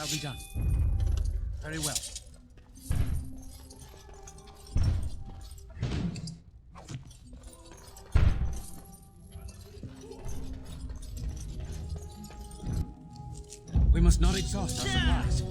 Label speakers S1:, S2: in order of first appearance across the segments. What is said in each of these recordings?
S1: shall be done. Very well. We must not exhaust our supplies.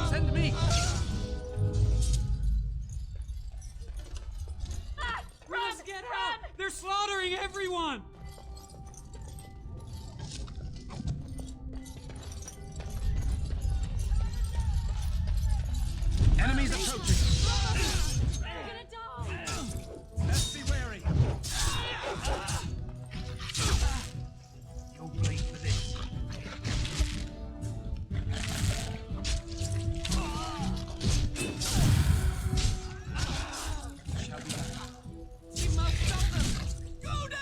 S1: Send me!
S2: We must get out! They're slaughtering everyone!
S1: Enemies approaching!
S2: We're gonna die!
S1: Let's be wary! You'll bleed for this. Shall we?
S2: We must stop them! Go down!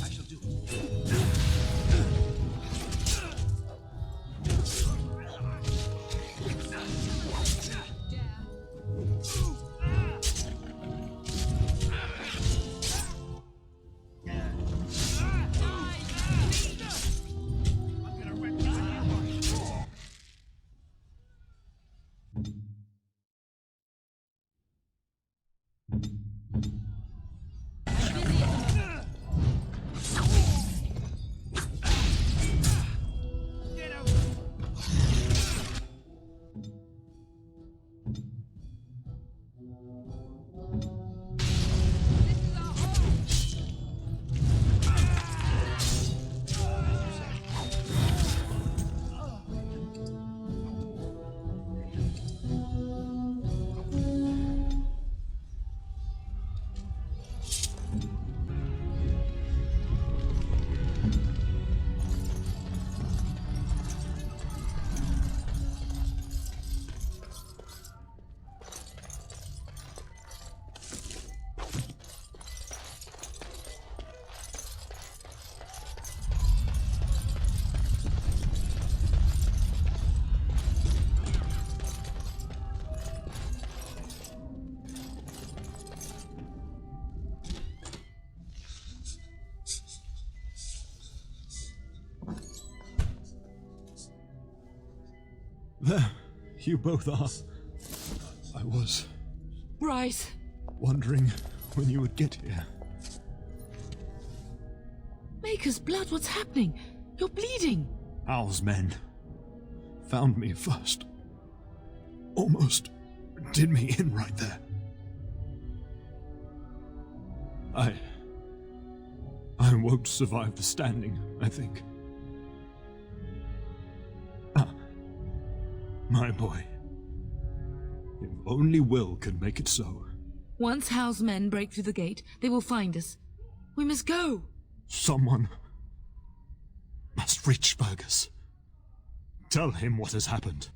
S1: I shall do it. I'm gonna rip you a new one. Get out!
S3: There, you both are. I was
S2: Bryce!
S3: wondering when you would get here.
S2: Maker's blood, what's happening? You're bleeding!
S3: Al's men found me first. Almost did me in right there. I won't survive the standing, I think. My boy. If only Will could make it so.
S2: Once Hal's men break through the gate, they will find us. We must go!
S3: Someone must reach Fergus. Tell him what has happened.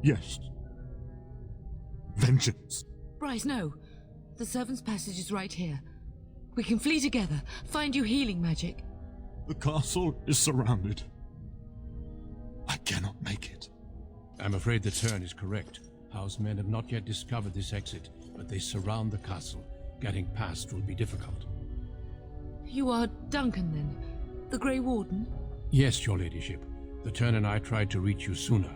S3: Yes. Vengeance.
S2: Bryce, no. The servant's passage is right here. We can flee together, find you healing magic.
S3: The castle is surrounded. I cannot make it.
S4: I'm afraid the turn is correct. House men have not yet discovered this exit, but they surround the castle. Getting past will be difficult.
S2: You are Duncan, then? The Grey Warden?
S4: Yes, your ladyship. The turn and I tried to reach you sooner.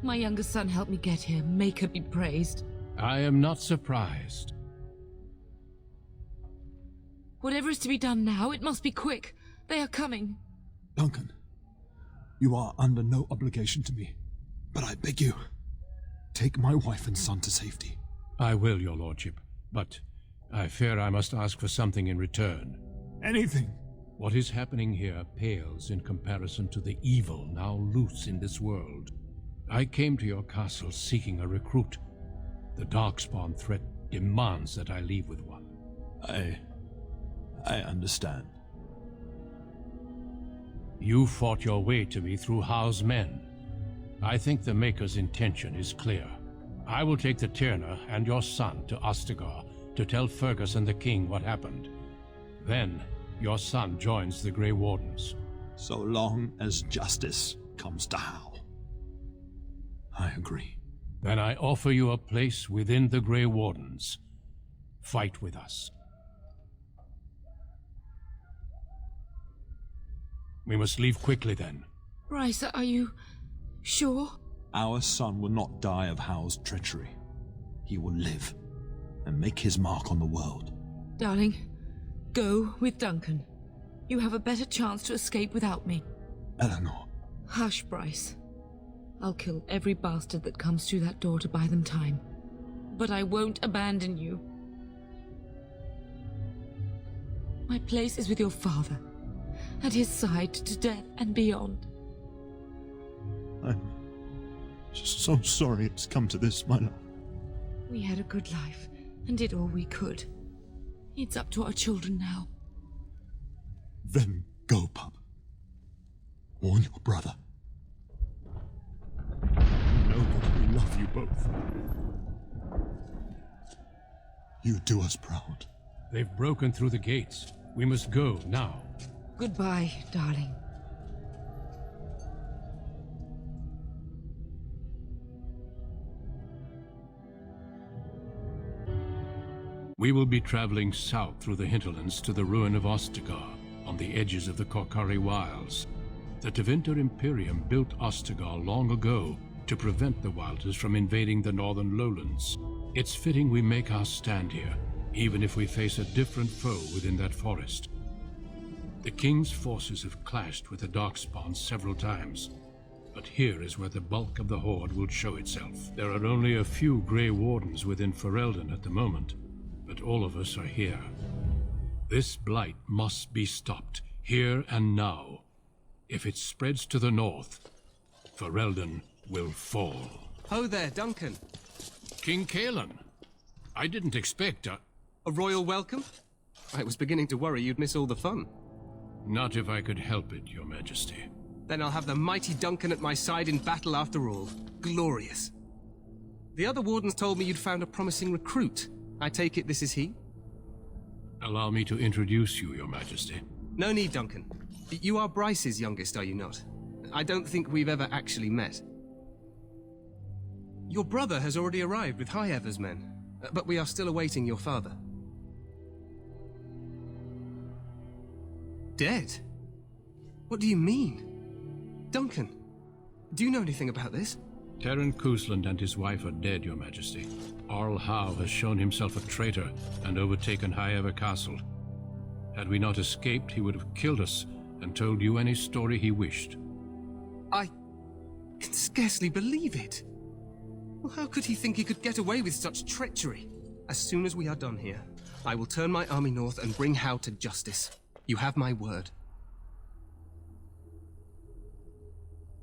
S2: My younger son helped me get here. Maker be praised.
S4: I am not surprised.
S2: Whatever is to be done now, it must be quick. They are coming.
S3: Duncan, you are under no obligation to me, but I beg you, take my wife and son to safety.
S4: I will, your lordship, but I fear I must ask for something in return.
S3: Anything.
S4: What is happening here pales in comparison to the evil now loose in this world. I came to your castle seeking a recruit. The Darkspawn threat demands that I leave with one.
S3: I understand.
S4: You fought your way to me through Howe's men. I think the Maker's intention is clear. I will take the Tyrna and your son to Ostagar to tell Fergus and the king what happened. Then, your son joins the Grey Wardens.
S3: So long as justice comes to Howe. I agree.
S4: Then I offer you a place within the Grey Wardens. Fight with us. We must leave quickly then.
S2: Bryce, are you sure?
S3: Our son will not die of Howe's treachery. He will live and make his mark on the world.
S2: Darling, go with Duncan. You have a better chance to escape without me.
S3: Eleanor.
S2: Hush, Bryce. I'll kill every bastard that comes through that door to buy them time. But I won't abandon you. My place is with your father, at his side to death and beyond.
S3: I'm so sorry it's come to this, my love.
S2: We had a good life and did all we could. It's up to our children now.
S3: Then go, pup. Warn your brother. Know that we love you both. You do us proud.
S4: They've broken through the gates. We must go now.
S2: Goodbye, darling.
S4: We will be traveling south through the hinterlands to the ruin of Ostagar, on the edges of the Korkari Wilds. The Tevinter Imperium built Ostagar long ago to prevent the Wilders from invading the northern lowlands. It's fitting we make our stand here, even if we face a different foe within that forest. The King's forces have clashed with the Darkspawn several times, but here is where the bulk of the Horde will show itself. There are only a few Grey Wardens within Ferelden at the moment, but all of us are here. This blight must be stopped, here and now. If it spreads to the north, Ferelden will fall.
S5: Ho there, Duncan.
S4: King Kaelan, I didn't expect a
S5: royal welcome? I was beginning to worry you'd miss all the fun.
S4: Not if I could help it, Your Majesty.
S5: Then I'll have the mighty Duncan at my side in battle after all. Glorious. The other wardens told me you'd found a promising recruit. I take it this is he?
S4: Allow me to introduce you, Your Majesty.
S5: No need, Duncan. You are Bryce's youngest, are you not? I don't think we've ever actually met. Your brother has already arrived with High-Ever's men, but we are still awaiting your father. Dead? What do you mean? Duncan, do you know anything about this?
S4: Terran Cousland and his wife are dead, Your Majesty. Arl Howe has shown himself a traitor and overtaken High-Ever Castle. Had we not escaped, he would have killed us and told you any story he wished.
S5: I can scarcely believe it. Well, how could he think he could get away with such treachery? As soon as we are done here, I will turn my army north and bring Howe to justice. You have my word.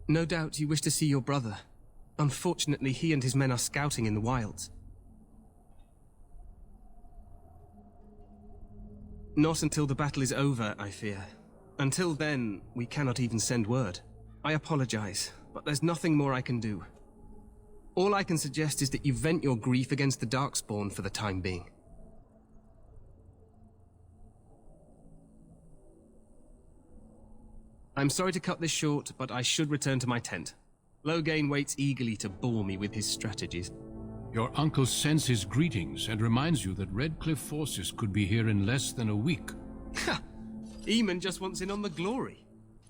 S5: No doubt you wish to see your brother. Unfortunately, he and his men are scouting in the wilds. Not until the battle is over, I fear. Until then, we cannot even send word. I apologize, but there's nothing more I can do. All I can suggest is that you vent your grief against the Darkspawn for the time being. I'm sorry to cut this short, but I should return to my tent. Loghain waits eagerly to bore me with his strategies.
S4: Your uncle sends his greetings and reminds you that Redcliffe forces could be here in less than a week.
S5: Ha! Eamon just wants in on the glory.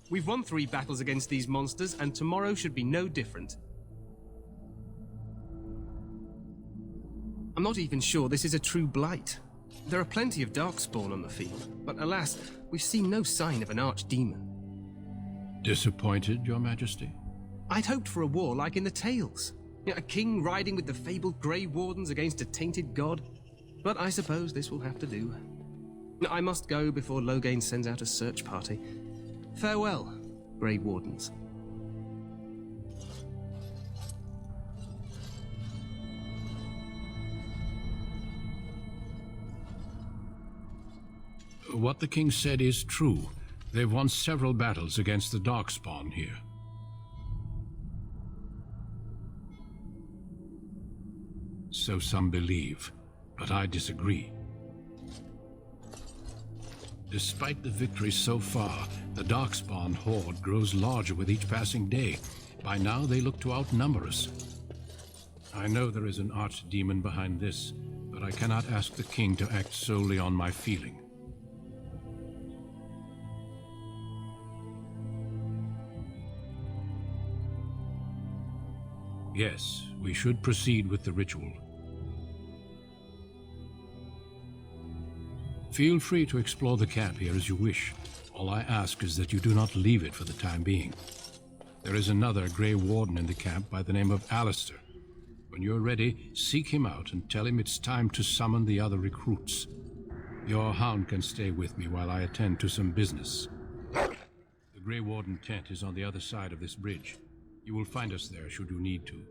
S5: We've won 3 battles against these monsters, and tomorrow should be no different. I'm not even sure this is a true blight. There are plenty of darkspawn on the field, but alas, we've seen no sign of an archdemon.
S4: Disappointed, Your Majesty?
S5: I'd hoped for a war like in the tales. A king riding with the fabled Grey Wardens against a tainted god. But I suppose this will have to do. I must go before Loghain sends out a search party. Farewell, Grey Wardens.
S4: What the king said is true. They've won several battles against the Darkspawn here. So some believe, but I disagree. Despite the victories so far, the Darkspawn horde grows larger with each passing day. By now, they look to outnumber us. I know there is an archdemon behind this, but I cannot ask the king to act solely on my feeling. Yes, we should proceed with the ritual. Feel free to explore the camp here as you wish. All I ask is that you do not leave it for the time being. There is another Grey Warden in the camp by the name of Alistair. When you're ready, seek him out and tell him it's time to summon the other recruits. Your hound can stay with me while I attend to some business. The Grey Warden tent is on the other side of this bridge. You will find us there should you need to.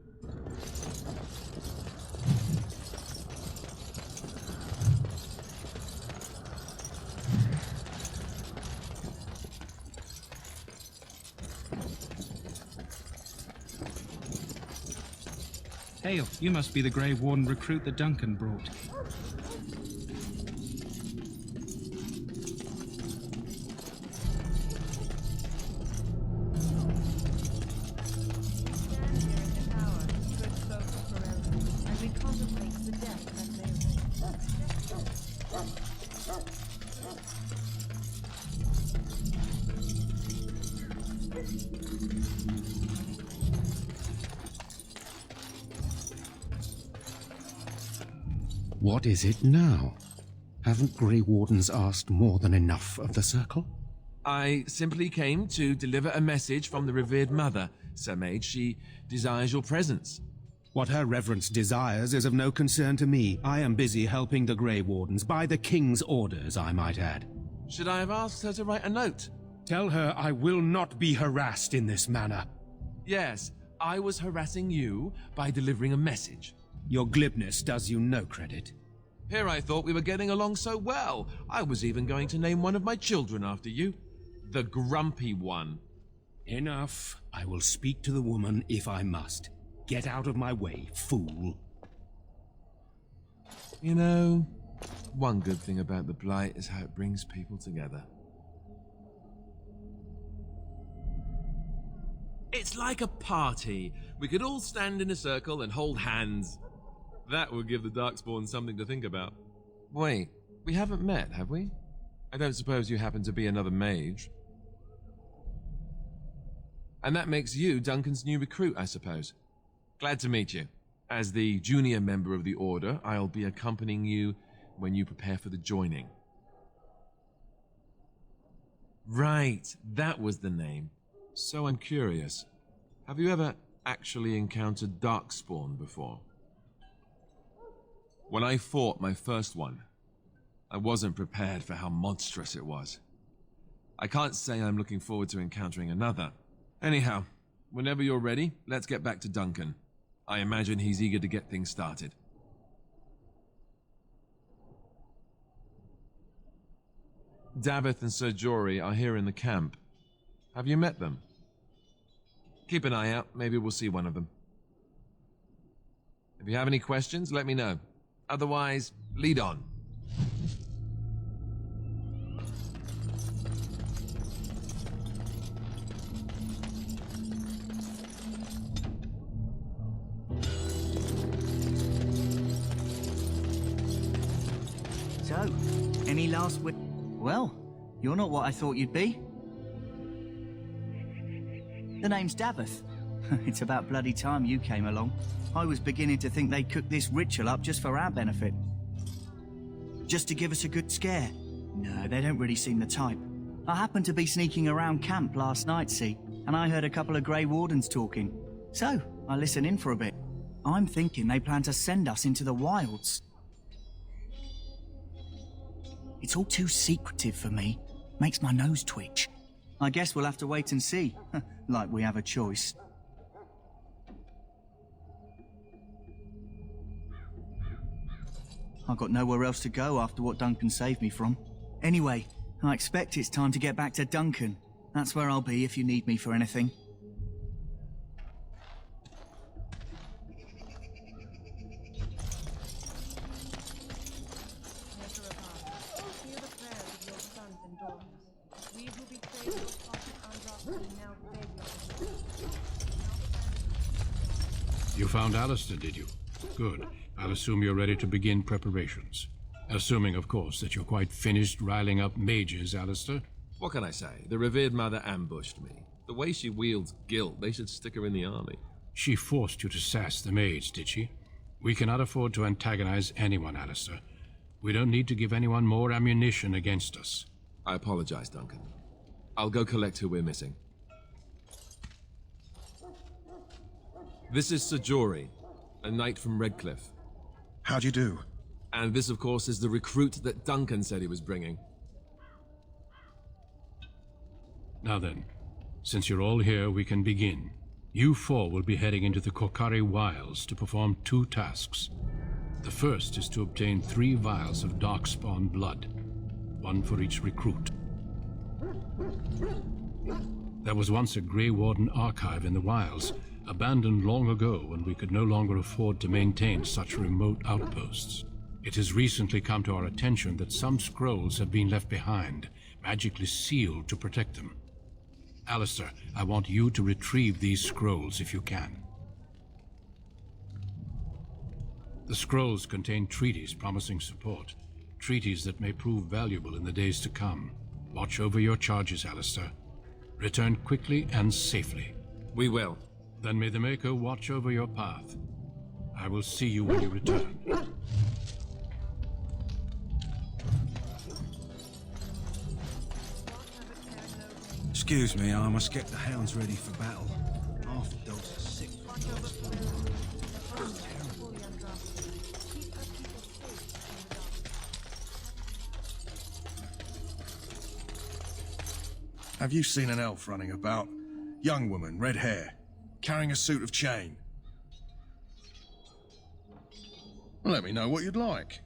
S6: Hail, you must be the Grey Warden recruit that Duncan brought.
S1: What is it now? Haven't Grey Wardens asked more than enough of the Circle?
S7: I simply came to deliver a message from the revered mother, Sir Mage. She desires your presence.
S8: What her reverence desires is of no concern to me. I am busy helping the Grey Wardens, by the King's orders, I might add.
S7: Should I have asked her to write a note?
S8: Tell her I will not be harassed in this manner.
S7: Yes, I was harassing you by delivering a message.
S8: Your glibness does you no credit.
S7: Here I thought we were getting along so well. I was even going to name one of my children after you. The Grumpy One.
S8: Enough. I will speak to the woman if I must. Get out of my way, fool.
S7: You know, one good thing about the Blight is how it brings people together. It's like a party. We could all stand in a circle and hold hands. That would give the Darkspawn something to think about. Wait, we haven't met, have we? I don't suppose you happen to be another mage. And that makes you Duncan's new recruit, I suppose. Glad to meet you. As the junior member of the Order, I'll be accompanying you when you prepare for the joining. Right, that was the name. So I'm curious. Have you ever actually encountered Darkspawn before? When I fought my first one, I wasn't prepared for how monstrous it was. I can't say I'm looking forward to encountering another. Anyhow, whenever you're ready, let's get back to Duncan. I imagine he's eager to get things started. Davith and Sir Jory are here in the camp. Have you met them? Keep an eye out, maybe we'll see one of them. If you have any questions, let me know. Otherwise, lead on.
S9: So, any last word? Well, you're not what I thought you'd be. The name's Davith. It's about bloody time you came along. I was beginning to think they cooked this ritual up just for our benefit. Just to give us a good scare. No, they don't really seem the type. I happened to be sneaking around camp last night, see, and I heard a couple of Grey Wardens talking. So, I listened in for a bit. I'm thinking they plan to send us into the wilds. It's all too secretive for me. Makes my nose twitch. I guess we'll have to wait and see. Like we have a choice. I've got nowhere else to go after what Duncan saved me from. Anyway, I expect it's time to get back to Duncan. That's where I'll be if you need me for anything.
S4: You found Alistair, did you? Good. I'll assume you're ready to begin preparations. Assuming, of course, that you're quite finished riling up mages, Alistair.
S7: What can I say? The revered mother ambushed me. The way she wields guilt, they should stick her in the army.
S4: She forced you to sass the mage, did she? We cannot afford to antagonize anyone, Alistair. We don't need to give anyone more ammunition against us.
S7: I apologize, Duncan. I'll go collect who we're missing. This is Sir Jory, a knight from Redcliffe.
S10: How do you do?
S7: And this, of course, is the recruit that Duncan said he was bringing.
S4: Now then, since you're all here, we can begin. You four will be heading into the Kokari Wilds to perform 2 tasks. The first is to obtain 3 vials of darkspawn blood, 1 for each recruit. There was once a Grey Warden archive in the wilds, abandoned long ago when we could no longer afford to maintain such remote outposts. It has recently come to our attention that some scrolls have been left behind, magically sealed to protect them. Alistair, I want you to retrieve these scrolls if you can. The scrolls contain treaties promising support, treaties that may prove valuable in the days to come. Watch over your charges, Alistair. Return quickly and safely.
S7: We will.
S4: Then may the Maker watch over your path. I will see you when you return.
S11: Excuse me, I must get the hounds ready for battle. Half the dogs are sick.
S10: Have you seen an elf running about? Young woman, red hair, carrying a suit of chain. Let me know what you'd like.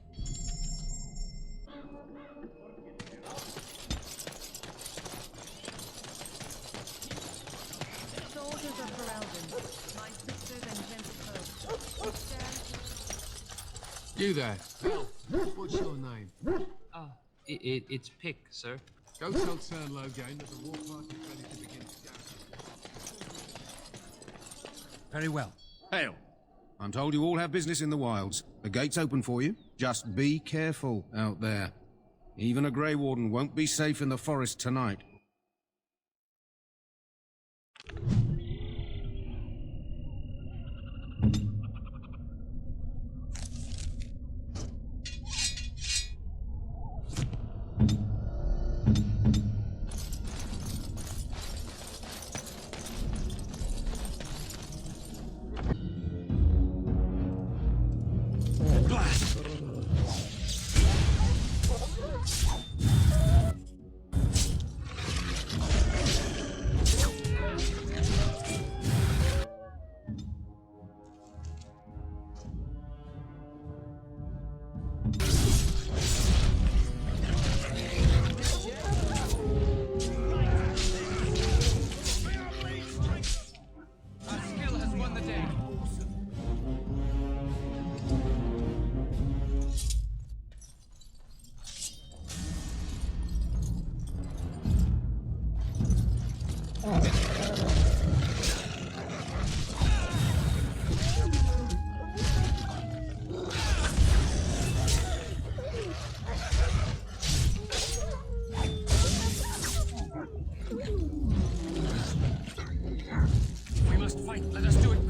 S12: You there. What's your name?
S13: It's Pick, sir.
S12: Go tell Turnlow again that the war party is ready to begin scouting.
S8: Very well. Hail. I'm told you all have business in the wilds. The gate's open for you. Just be careful out there. Even a Grey Warden won't be safe in the forest tonight.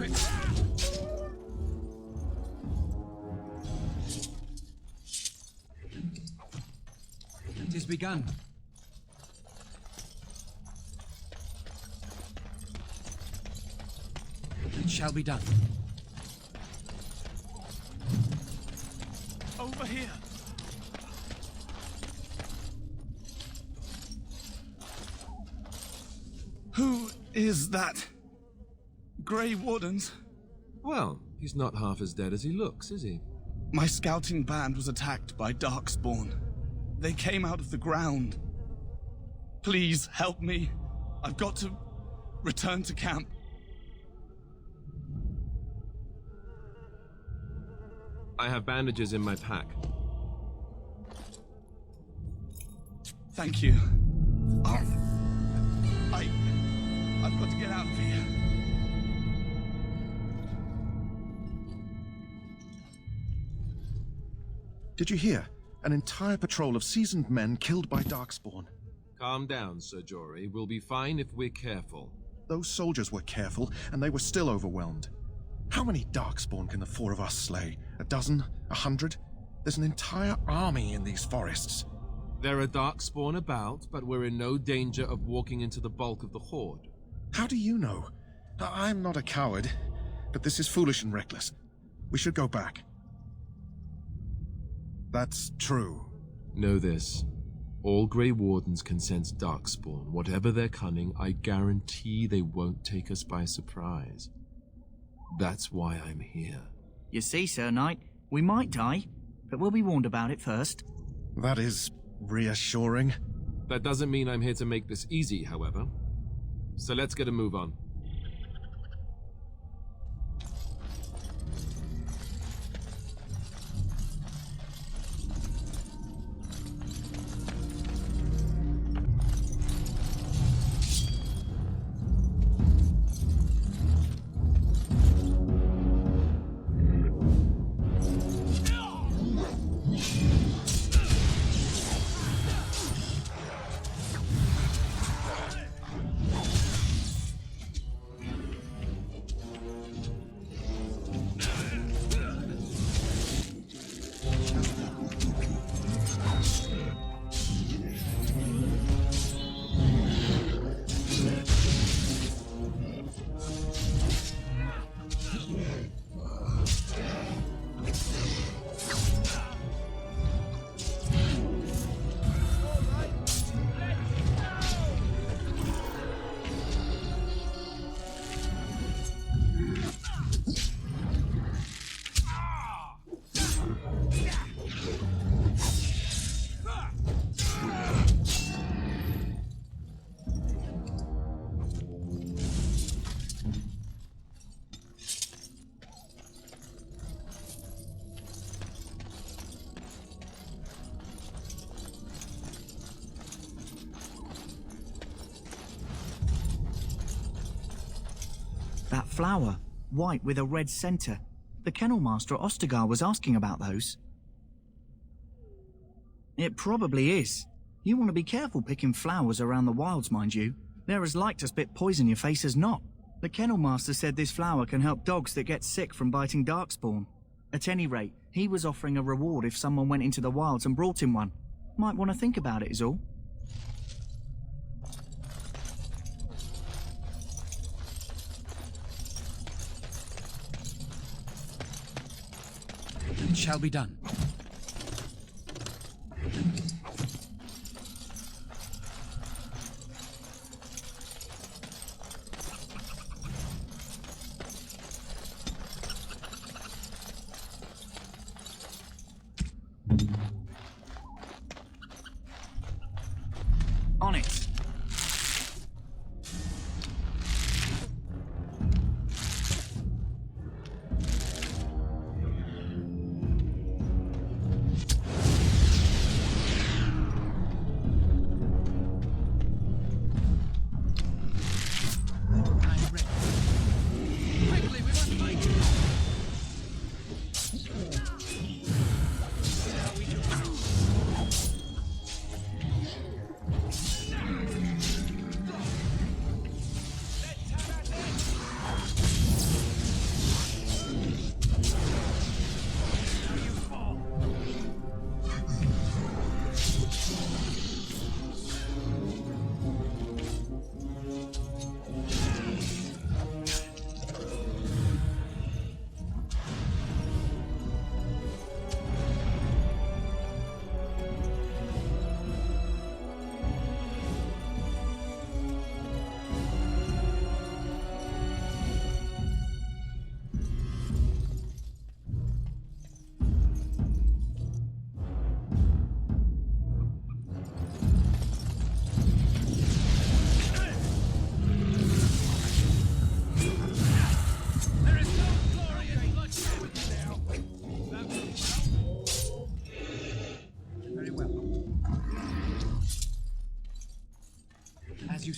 S3: it!
S11: It is begun. It shall be done.
S3: Over here! Who is that? Grey Wardens?
S7: Well, he's not half as dead as he looks, is he?
S3: My scouting band was attacked by Darkspawn. They came out of the ground. Please help me. I've got to return to camp.
S7: I have bandages in my pack.
S3: Thank you. I've got to get out of here.
S14: Did you hear? An entire patrol of seasoned men killed by Darkspawn.
S7: Calm down, Sir Jory. We'll be fine if we're careful.
S14: Those soldiers were careful, and they were still overwhelmed. How many Darkspawn can the four of us slay? A dozen? 100? There's an entire army in these forests.
S7: There are Darkspawn about, but we're in no danger of walking into the bulk of the horde.
S14: How do you know? I'm not a coward, but this is foolish and reckless. We should go back. That's true.
S7: Know this. All Grey Wardens can sense Darkspawn. Whatever their cunning, I guarantee they won't take us by surprise. That's why I'm here.
S9: You see, Sir Knight, we might die, but we'll be warned about it first.
S14: That is reassuring.
S7: That doesn't mean I'm here to make this easy, however. So let's get a move on.
S9: That flower, white with a red centre. The kennel master at Ostagar was asking about those. It probably is. You want to be careful picking flowers around the wilds, mind you. They're as like to spit poison in your face as not. The kennel master said this flower can help dogs that get sick from biting Darkspawn. At any rate, he was offering a reward if someone went into the wilds and brought him one. Might want to think about it is all.
S11: It shall be done.
S9: On it.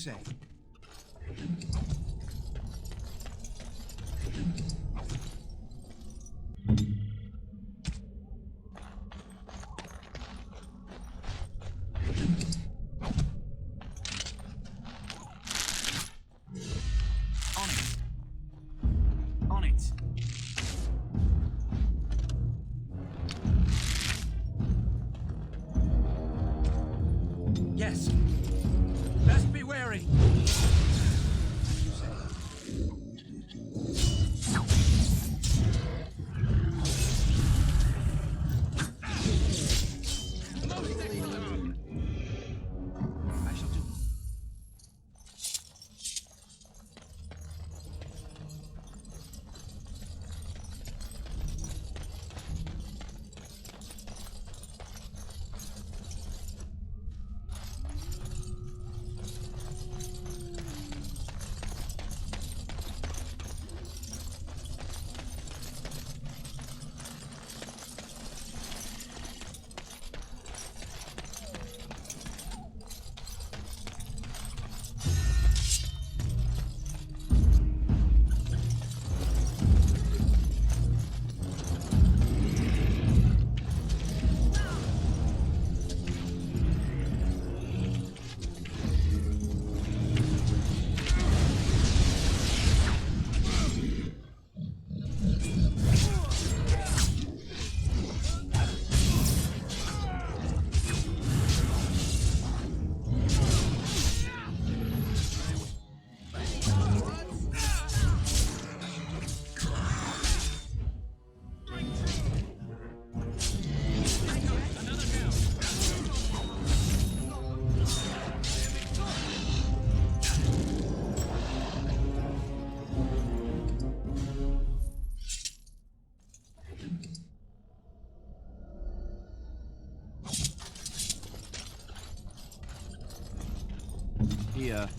S11: say.
S9: On it.
S11: Yes. Best be wary.
S7: Here.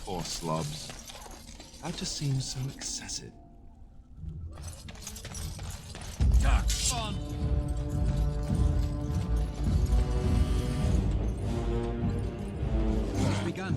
S7: Poor slobs. That just seems so excessive.
S11: On. It's begun.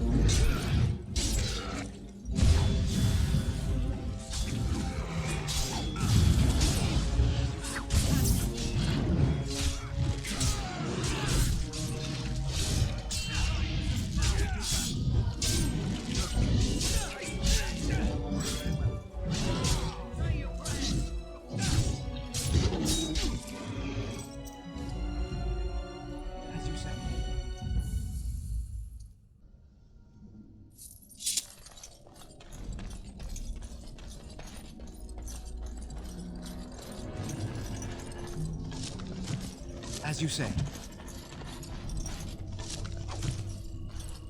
S11: As you say.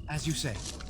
S11: As you say.